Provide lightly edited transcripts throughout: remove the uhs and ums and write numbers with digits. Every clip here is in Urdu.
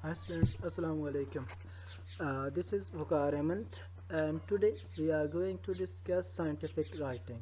Hi students, Assalamu alaikum. This is Waqar Ahmed and today we are going to discuss scientific writing.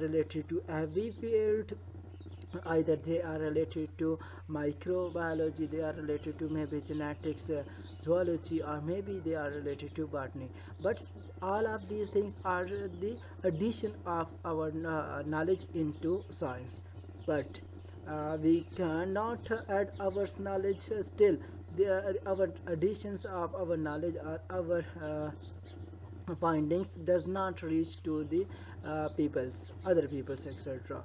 related to every field. Either they are related to microbiology, they are related to maybe genetics, zoology, or maybe they are related to botany. But all of these things are the addition of our knowledge into science. But we cannot add our knowledge still. Our additions of our knowledge or our findings does not reach to the other people's etc.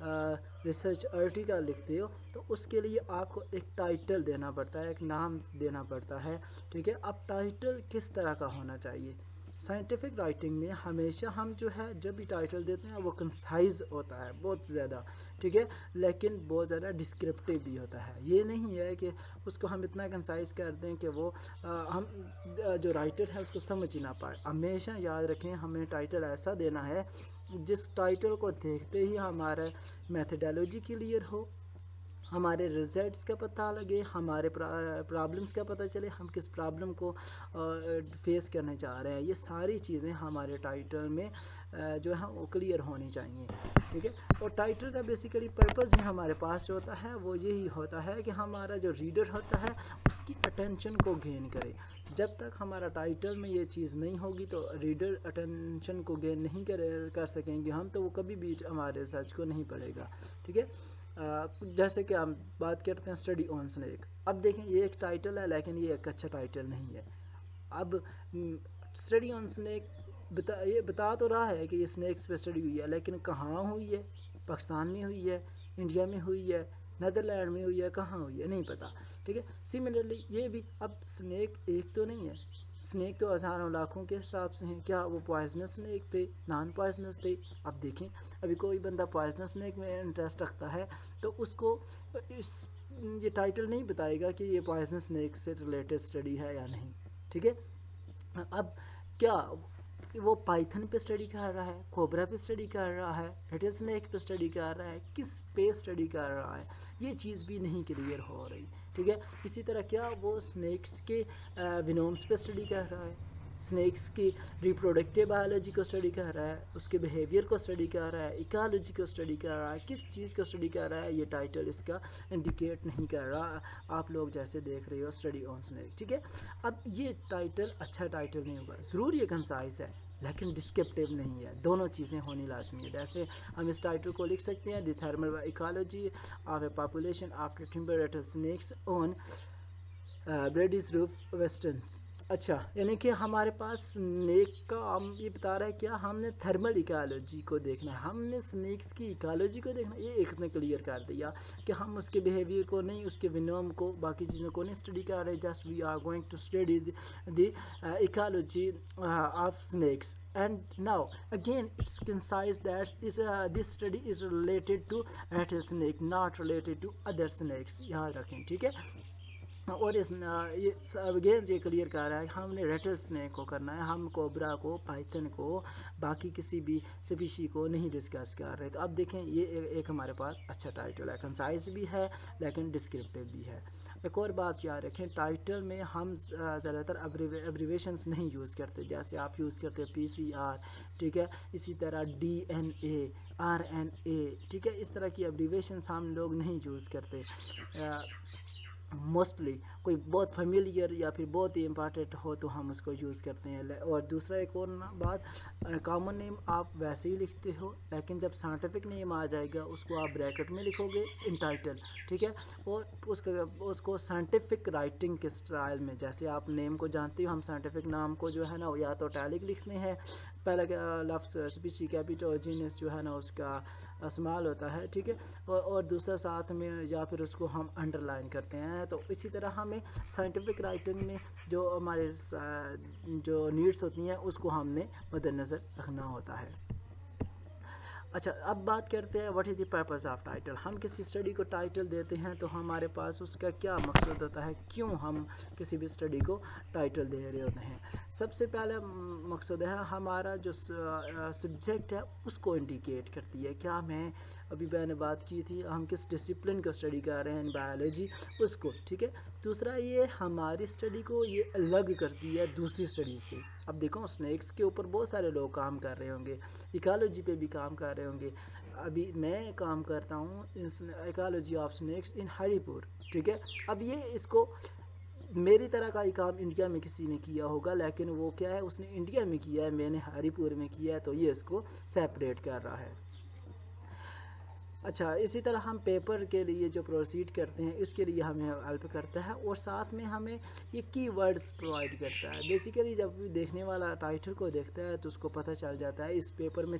Research article لکھتے ہو تو اس کے لیے آپ کو ایک ٹائٹل دینا پڑتا ہے، ایک نام دینا پڑتا ہے، ٹھیک ہے. اب ٹائٹل کس طرح کا ہونا چاہیے؟ سائنٹیفک رائٹنگ میں ہمیشہ ہم جو ہے جب بھی ٹائٹل دیتے ہیں وہ کنسائز ہوتا ہے بہت زیادہ، ٹھیک ہے، لیکن بہت زیادہ ڈسکرپٹیو بھی ہوتا ہے. یہ نہیں ہے کہ اس کو ہم اتنا کنسائز کر دیں کہ وہ ہم جو رائٹر ہے اس کو سمجھ ہی نہ پائے. ہمیشہ یاد رکھیں ہمیں ٹائٹل ایسا دینا ہے جس ٹائٹل کو دیکھتے ہی ہمارا میتھڈالوجی کلیئر ہو، ہمارے ریزلٹس کا پتہ لگے، ہمارے پرابلمس کا پتہ چلے، ہم کس پرابلم کو فیس کرنے جا رہے ہیں. یہ ساری چیزیں ہمارے ٹائٹل میں جو ہے وہ کلیئر ہونی چاہیے، ٹھیک ہے. اور ٹائٹل کا بیسیکلی پرپز ہی ہمارے پاس جو ہوتا ہے وہ یہی ہوتا ہے کہ ہمارا جو ریڈر ہوتا ہے اس کی اٹینشن کو گین کرے. جب تک ہمارا ٹائٹل میں یہ چیز نہیں ہوگی تو ریڈر اٹینشن کو گین نہیں کر سکیں گے ہم، تو وہ کبھی بھی ہمارے ریسرچ کو نہیں پڑھے گا، ٹھیک ہے. جیسے کہ ہم بات کرتے ہیں اسٹڈی آن سنیک. اب دیکھیں یہ ایک ٹائٹل ہے لیکن یہ ایک اچھا ٹائٹل نہیں ہے. اب اسٹڈی آن سنیک یہ بتا تو رہا ہے کہ یہ سنیکس پہ اسٹڈی ہوئی ہے، لیکن کہاں ہوئی ہے؟ پاکستان میں ہوئی ہے، انڈیا میں ہوئی ہے، نیدرلینڈ میں ہوئی ہے، کہاں ہوئی ہے نہیں پتہ، ٹھیک ہے. سملرلی یہ بھی اب سنیک ایک تو نہیں ہے، سنیک تو ہزاروں لاکھوں کے حساب سے ہیں. کیا وہ پوائزنس سنیک تھے، نان پوائزنس تھے؟ اب دیکھیں ابھی کوئی بندہ پوائزنس سنیک میں انٹرسٹ رکھتا ہے تو اس کو یہ ٹائٹل نہیں بتائے گا کہ یہ پوائزنس سنیک سے ریلیٹڈ اسٹڈی ہے یا نہیں، ٹھیک ہے. اب کیا وہ پائتھن پہ اسٹڈی کر رہا ہے، کوبرا پہ اسٹڈی کر رہا ہے، ریٹل سنیک پہ اسٹڈی کر رہا ہے، کس پہ اسٹڈی کر رہا ہے؟ یہ چیز بھی نہیں کلیئر ہو رہی، ٹھیک ہے. اسی طرح کیا وہ سنیکس کے ونومس پہ اسٹڈی کر رہا ہے، سنیکس کی ریپروڈکٹیو بایولوجی کو اسٹڈی کر رہا ہے، اس کے بیہیویئر کو اسٹڈی کر رہا ہے، ایکالوجی کو اسٹڈی کر رہا ہے، کس چیز کو اسٹڈی کر رہا ہے؟ یہ ٹائٹل اس کا انڈیکیٹ نہیں کر رہا. آپ لوگ جیسے دیکھ رہے ہو اسٹڈی آن سنیک، ٹھیک ہے. اب یہ ٹائٹل اچھا ٹائٹل نہیں ہوگا، ضرور یہ کنسائز ہے لیکن ڈسکرپٹیو نہیں ہے. دونوں چیزیں ہونی لازمی ہے. جیسے ہم اس ٹائٹل کو لکھ سکتے ہیں the thermal ecology of a population after timber rattlesnakes on Brady's roof westerns. اچھا، یعنی کہ ہمارے پاس سنیک کا ہم یہ بتا رہا ہے کیا ہم نے تھرمل ایکالوجی کو دیکھنا ہے، ہم نے سنیکس کی ایکالوجی کو دیکھنا ہے. یہ ایک نے کلیئر کر دیا کہ ہم اس کے بیہیویئر کو نہیں، اس کے ونوم کو، باقی چیزوں کو نہیں اسٹڈی کر رہے. Just we are going to study the ecology of snakes. And now again it's concise that this study is related to rattlesnake, not related to other snakes. یاد رکھیں، ٹھیک ہے. اور اس اگین یہ کلیئر کر رہا ہے ہم نے ریٹل سنیک کو کرنا ہے، ہم کوبرا کو، پائتھن کو، باقی کسی بھی سپیشی کو نہیں ڈسکس کر رہے. تو اب دیکھیں یہ ایک ہمارے پاس اچھا ٹائٹل ہے، کنسائز بھی ہے لیکن ڈسکرپٹیو بھی ہے. ایک اور بات یاد رکھیں ٹائٹل میں ہم زیادہ تر ابریویشنس نہیں یوز کرتے، جیسے آپ یوز کرتے ہیں PCR، ٹھیک ہے، اسی طرح DNA، RNA، ٹھیک ہے. اس طرح کی ابریویشنس ہم لوگ نہیں یوز کرتے موسٹلی. کوئی بہت فیملیئر یا پھر بہت ہی امپارٹنٹ ہو تو ہم اس کو یوز کرتے ہیں. اور دوسرا ایک اور بات، کامن نیم آپ ویسے ہی لکھتے ہو لیکن جب سائنٹیفک نیم آ جائے گا اس کو آپ بریکٹ میں لکھو گے ان ٹائٹل، ٹھیک ہے. اور اس کو سائنٹیفک رائٹنگ کے سٹائل میں، جیسے آپ نیم کو جانتے ہو ہم سائنٹیفک نام کو جو ہے نا یا تو ٹیلک لکھتے ہیں، پہلا لفظ اسپیشی کیپیٹل اور جینس جو ہے نا اس کا اسمال ہوتا ہے، ٹھیک ہے. اور دوسرا ساتھ میں یا پھر اس کو ہم انڈر لائن کرتے ہیں. تو اسی طرح ہمیں سائنٹیفک رائٹنگ میں جو ہمارے جو نیڈس ہوتی ہیں اس کو ہم نے مد نظر رکھنا ہوتا ہے. اچھا، اب بات کرتے ہیں what is the purpose of title. ہم کسی اسٹڈی کو ٹائٹل دیتے ہیں تو ہمارے پاس اس کا کیا مقصد ہوتا ہے، کیوں ہم کسی بھی اسٹڈی کو ٹائٹل دے رہے ہوتے ہیں. سب سے پہلا مقصد ہے ہمارا جو سبجیکٹ ہے اس کو انڈیکیٹ کرتی ہے. کیا ابھی میں نے بات کی تھی ہم کس ڈسپلن کو اسٹڈی کر رہے ہیں، بایولوجی، اس کو، ٹھیک ہے. دوسرا یہ ہماری اسٹڈی کو یہ الگ کرتی ہے دوسری اسٹڈی سے. اب دیکھو سنیکس کے اوپر بہت سارے لوگ کام کر رہے ہوں گے، ایکالوجی پہ بھی کام کر رہے ہوں گے. ابھی میں کام کرتا ہوں ایکالوجی آف سنیکس ان ہری پور، ٹھیک ہے. اب یہ اس کو میری طرح کا ہی کام انڈیا میں کسی نے کیا ہوگا لیکن وہ کیا ہے اس نے انڈیا میں کیا ہے، میں نے ہری پور میں کیا ہے، تو یہ اس کو سیپریٹ کر رہا ہے. اچھا، اسی طرح ہم پیپر کے لیے جو پروسیڈ کرتے ہیں اس کے لیے ہمیں ہیلپ کرتا ہے اور ساتھ میں ہمیں یہ کی ورڈز پرووائڈ کرتا ہے. بیسیکلی جب دیکھنے والا ٹائٹل کو دیکھتا ہے تو اس کو پتہ چل جاتا ہے اس پیپر میں